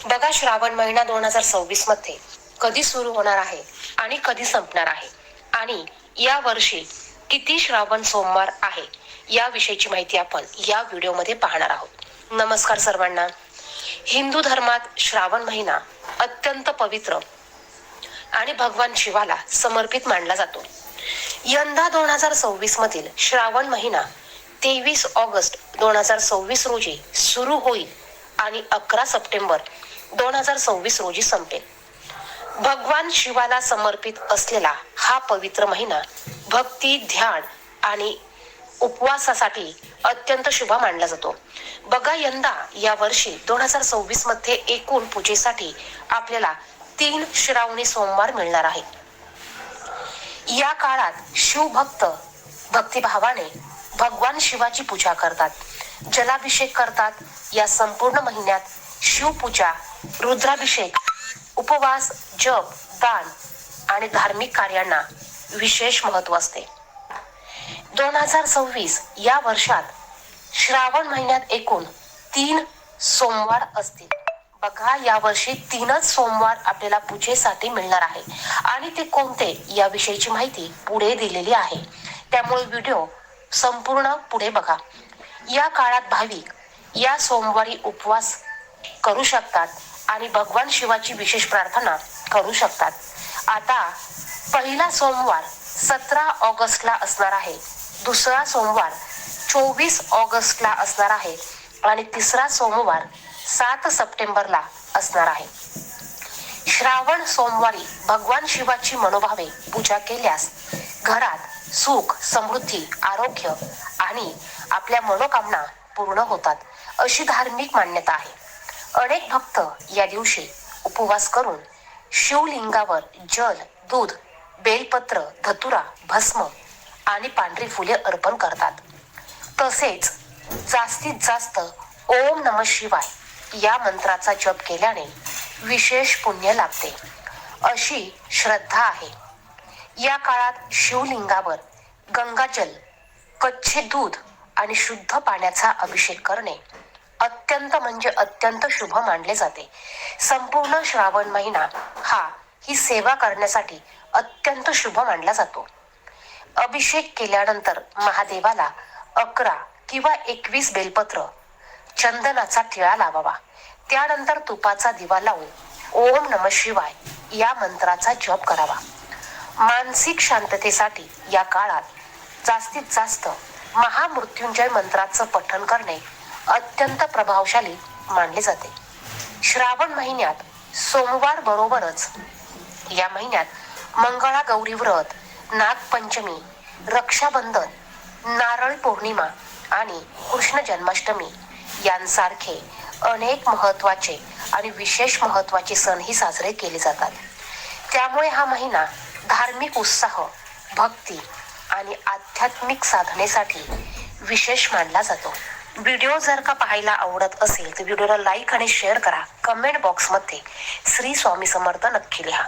बघा, श्रावण महिना 2026 मध्ये कधी सुरू होणार आहे आणि कधी संपणार आहे आणि या वर्षी किती श्रावण सोमवार आहे याविषयीची माहिती आपण या व्हिडिओमध्ये पाहणार आहोत. नमस्कार सर्वांना. हिंदू धर्मात श्रावण महिना अत्यंत पवित्र आणि भगवान शिवाला समर्पित मानला जातो. यंदा 2026 मधील श्रावण महिना 23 ऑगस्ट 2026 रोजी सुरू होईल आणि 11 सप्टेंबर 2026 रोजी संपेल. भगवान शिवाला समर्पित असलेला हा पवित्र महिना भक्ती, ध्यान आणि उपवासासाठी अत्यंत शुभ मानला जातो. बघा, यंदा या वर्षी 2026 मध्ये एकूण पूजेसाठी आपल्याला 3 श्रावणी सोमवार मिळणार आहे. या काळात शिवभक्त भक्तिभावाने भगवान शिवाची पूजा करतात, जलाभिषेक करतात. या संपूर्ण महिन्यात शिवपूजा, रुद्राभिषेक, उपवास, जप, दान आणि धार्मिक कार्यांना विशेष महत्त्व असते. 2026 या वर्षात श्रावण महिन्यात एकूण 3 सोमवार असतील. बघा, या वर्षी 3च सोमवार आपल्याला पूजेसाठी मिळणार आहे आणि ते कोणते याविषयीची माहिती पुढे दिलेली आहे, त्यामुळे व्हिडिओ संपूर्ण पुढे बघा. या काळात भाविक या सोमवारी उपवास करू शकतात आणि भगवान शिवाची विशेष प्रार्थना करू शकतात. आता पहिला सोमवार 17 ऑगस्टला असणार आहे, दुसरा सोमवार 24 ऑगस्टला असणार आहे आणि तिसरा सोमवार 7 सप्टेंबरला असणार आहे. श्रावण सोमवारी भगवान शिवाची मनोभावे पूजा केल्यास घरात सुख, समृद्धी, आरोग्य आणि आपल्या मनोकामना पूर्ण होतात, अशी धार्मिक मान्यता आहे. अनेक भक्त या दिवशी उपवास करून शिवलिंगावर जल, दूध, बेलपत्र, धतुरा, भस्म आणि पांढरी फुले अर्पण करतात. तसेच जास्तीत जास्त ओम नमः शिवाय या मंत्राचा जप केल्याने विशेष पुण्य लाभते, अशी श्रद्धा आहे. या काळात शिवलिंगावर गंगाजल, कच्चे दूध आणि शुद्ध पाण्याचा अभिषेक करणे अत्यंत अत्यंत शुभ मानले जाते. संपूर्ण श्रावण महिना ही सेवा करण्यासाठी अत्यंत शुभ मानला जातो. अभिषेक केल्यानंतर महादेवाला 11 किंवा 21 बेलपत्र, चंदनाचा टिळा लावावा. त्यानंतर तुपाचा दिवा लावून ओम नमः शिवाय या मंत्राचा जप करावा. मानसिक शांततेसाठी या काळात जास्तीत जास्त महामृत्युंजय मंत्राचं पठण करणे अत्यंत प्रभावशाली मानले जाते. श्रावण महिन्यात सोमवार बरोबरच या महिन्यात मंगळागौरी व्रत, नागपंचमी, रक्षाबंधन, नारळी पौर्णिमा आणि कृष्ण जन्माष्टमी यांसारखे अनेक महत्त्वाचे आणि विशेष महत्त्वाचे सणही साजरे केले जातात. त्यामुळे हा महिना धार्मिक उत्साह, भक्ती आणि आध्यात्मिक साधनेसाठी विशेष मानला जातो. व्हिडिओ जर का पाहायला आवडत असेल तर व्हिडिओला लाईक आणि शेअर करा. कमेंट बॉक्समध्ये श्री स्वामी समर्थ नक्की लिहा.